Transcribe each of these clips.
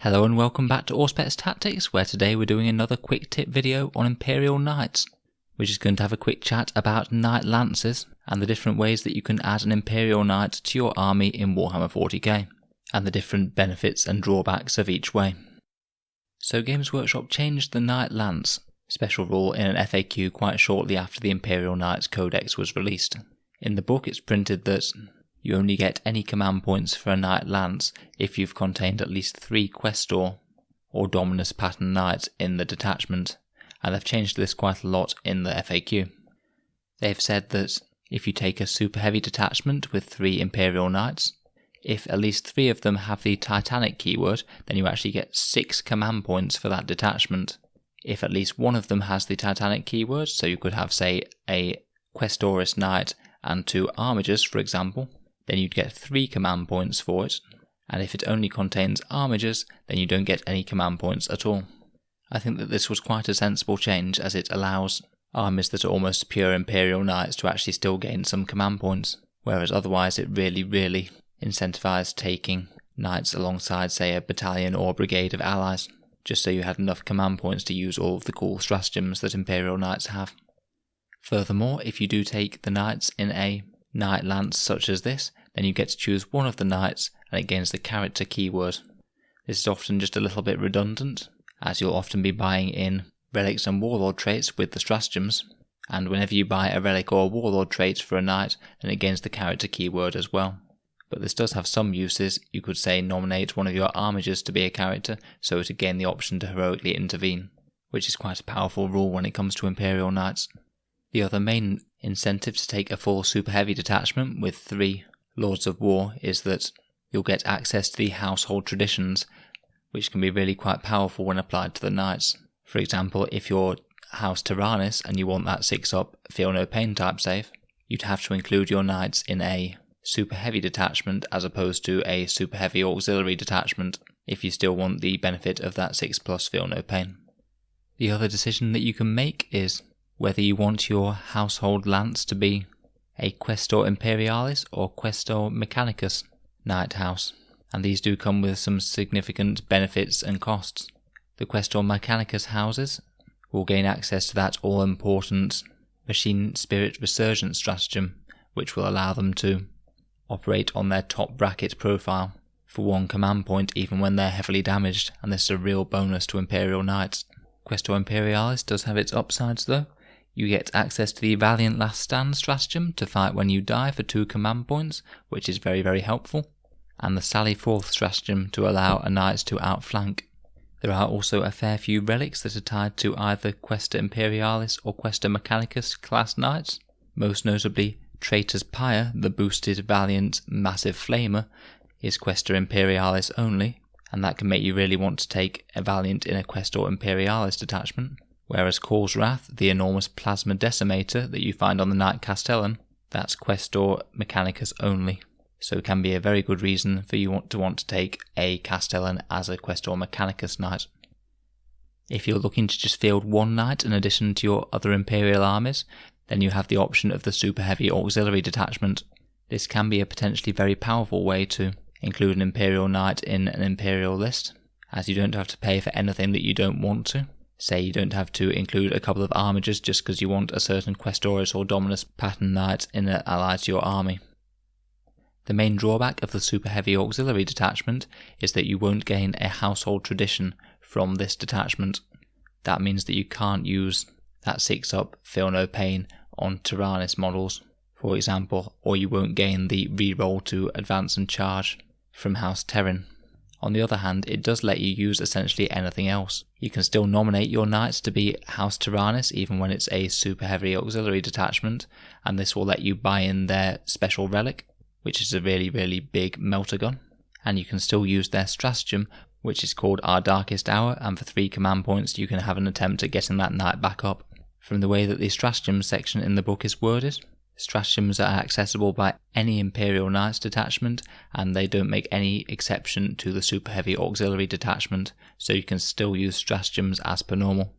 Hello and welcome back to Auspex Tactics, where today we're doing another quick tip video on Imperial Knights. We're just going to have a quick chat about Knight Lances and the different ways that you can add an Imperial Knight to your army in Warhammer 40k, and the different benefits and drawbacks of each way. So Games Workshop changed the Knight Lance special rule in an FAQ quite shortly after the Imperial Knights Codex was released. In the book it's printed that you only get any command points for a Knight Lance if you've contained at least 3 Questor or Dominus pattern Knights in the detachment, and they've changed this quite a lot in the FAQ. They've said that if you take a super heavy detachment with 3 Imperial Knights, if at least 3 of them have the Titanic keyword, then you actually get 6 command points for that detachment. If at least one of them has the Titanic keyword, so you could have, say, a Questoris Knight and 2 Armigers, for example, then you'd get 3 command points for it, and if it only contains Armigers, then you don't get any command points at all. I think that this was quite a sensible change, as it allows armies that are almost pure Imperial Knights to actually still gain some command points, whereas otherwise it really incentivized taking Knights alongside, say, a battalion or brigade of allies, just so you had enough command points to use all of the cool stratagems that Imperial Knights have. Furthermore, if you do take the Knights in a Knight Lance such as this, then you get to choose one of the Knights and it gains the character keyword. This is often just a little bit redundant, as you'll often be buying in relics and warlord traits with the stratagems, and whenever you buy a relic or a warlord trait for a Knight, then it gains the character keyword as well. But this does have some uses. You could say nominate one of your Armigers to be a character, so to gain the option to heroically intervene, which is quite a powerful rule when it comes to Imperial Knights. The other main incentive to take a full super heavy detachment with 3 Lords of War is that you'll get access to the household traditions, which can be really quite powerful when applied to the Knights. For example, if you're House Tyrannus and you want that 6-up Feel No Pain type save, you'd have to include your Knights in a super heavy detachment as opposed to a super heavy auxiliary detachment if you still want the benefit of that 6+ Feel No Pain. The other decision that you can make is whether you want your household lance to be a Questor Imperialis or Questor Mechanicus Knight House, and these do come with some significant benefits and costs. The Questor Mechanicus houses will gain access to that all-important Machine Spirit Resurgence stratagem, which will allow them to operate on their top bracket profile for 1 command point even when they're heavily damaged, and this is a real bonus to Imperial Knights. Questor Imperialis does have its upsides though. You get access to the Valiant Last Stand stratagem to fight when you die for 2 command points, which is very helpful, and the Sally Forth stratagem to allow a knight to outflank. There are also a fair few relics that are tied to either Questor Imperialis or Questor Mechanicus class knights, most notably Traitor's Pyre, the boosted Valiant Massive Flamer, is Questor Imperialis only, and that can make you really want to take a Valiant in a Questor Imperialis detachment. Whereas Call's Wrath, the enormous plasma decimator that you find on the Knight Castellan, that's Questor Mechanicus only. So it can be a very good reason for you to want to take a Castellan as a Questor Mechanicus Knight. If you're looking to just field 1 Knight in addition to your other Imperial armies, then you have the option of the super heavy auxiliary detachment. This can be a potentially very powerful way to include an Imperial Knight in an Imperial list, as you don't have to pay for anything that you don't want to. Say you don't have to include a couple of Armigers just because you want a certain Questoris or Dominus pattern Knight in an ally to your army. The main drawback of the super heavy auxiliary detachment is that you won't gain a household tradition from this detachment. That means that you can't use that 6-up Feel No Pain on Tyrannus models, for example, or you won't gain the reroll to advance and charge from House Terran. On the other hand, it does let you use essentially anything else. You can still nominate your knights to be House Tyrannus even when it's a super heavy auxiliary detachment, and this will let you buy in their special relic, which is a really big melter gun, and you can still use their stratagem, which is called Our Darkest Hour, and for 3 command points you can have an attempt at getting that knight back up. From the way that the stratagems section in the book is worded, stratagems are accessible by any Imperial Knights detachment, and they don't make any exception to the super heavy auxiliary detachment, so you can still use stratagems as per normal.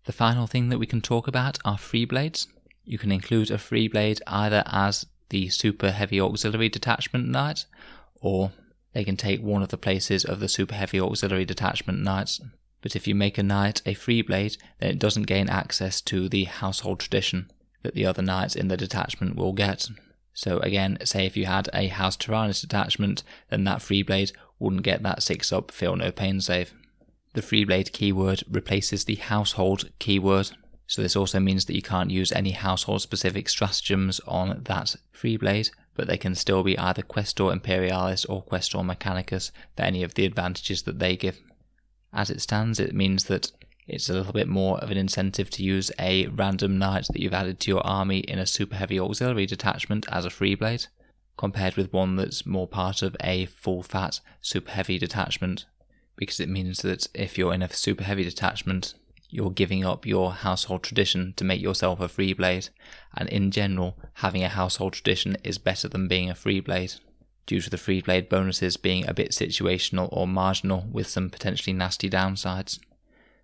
The final thing that we can talk about are free blades. You can include a free blade either as the super heavy auxiliary detachment knight, or they can take one of the places of the super heavy auxiliary detachment knights. But if you make a knight a free blade, then it doesn't gain access to the household tradition that the other knights in the detachment will get. So again, say if you had a House Tyrannus detachment, then that free blade wouldn't get that 6-up feel no pain save. The free blade keyword replaces the household keyword, so this also means that you can't use any household specific stratagems on that free blade, but they can still be either Questor Imperialis or Questor Mechanicus for any of the advantages that they give. As it stands, it means that it's a little bit more of an incentive to use a random knight that you've added to your army in a super heavy auxiliary detachment as a free blade, compared with one that's more part of a full fat super heavy detachment, because it means that if you're in a super heavy detachment, you're giving up your household tradition to make yourself a free blade, and in general, having a household tradition is better than being a free blade, due to the free blade bonuses being a bit situational or marginal with some potentially nasty downsides.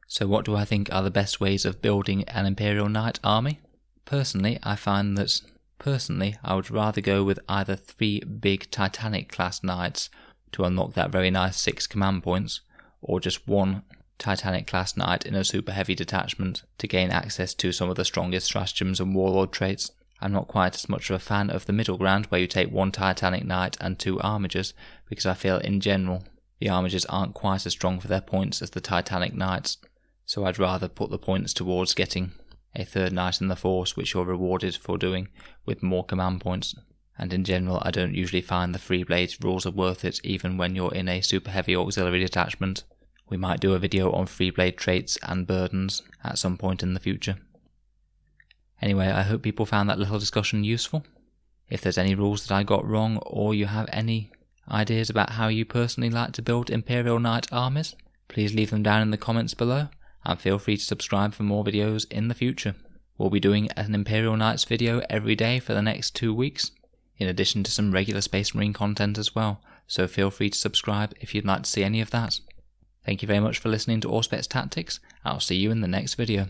So what do I think are the best ways of building an Imperial Knight army? Personally, I find that I would rather go with either 3 big Titanic class knights to unlock that very nice 6 command points, or just 1 Titanic class knight in a super heavy detachment to gain access to some of the strongest stratagems and warlord traits. I'm not quite as much of a fan of the middle ground where you take 1 Titanic knight and 2 armigers, because I feel in general the armigers aren't quite as strong for their points as the Titanic knights. So I'd rather put the points towards getting a 3rd knight in the force, which you're rewarded for doing with more command points. And in general, I don't usually find the free blade rules are worth it even when you're in a super heavy auxiliary detachment. We might do a video on free blade traits and burdens at some point in the future. Anyway, I hope people found that little discussion useful. If there's any rules that I got wrong, or you have any ideas about how you personally like to build Imperial Knight armies, please leave them down in the comments below, and feel free to subscribe for more videos in the future. We'll be doing an Imperial Knights video every day for the next 2 weeks, in addition to some regular Space Marine content as well, so feel free to subscribe if you'd like to see any of that. Thank you very much for listening to Auspex Tactics. I'll see you in the next video.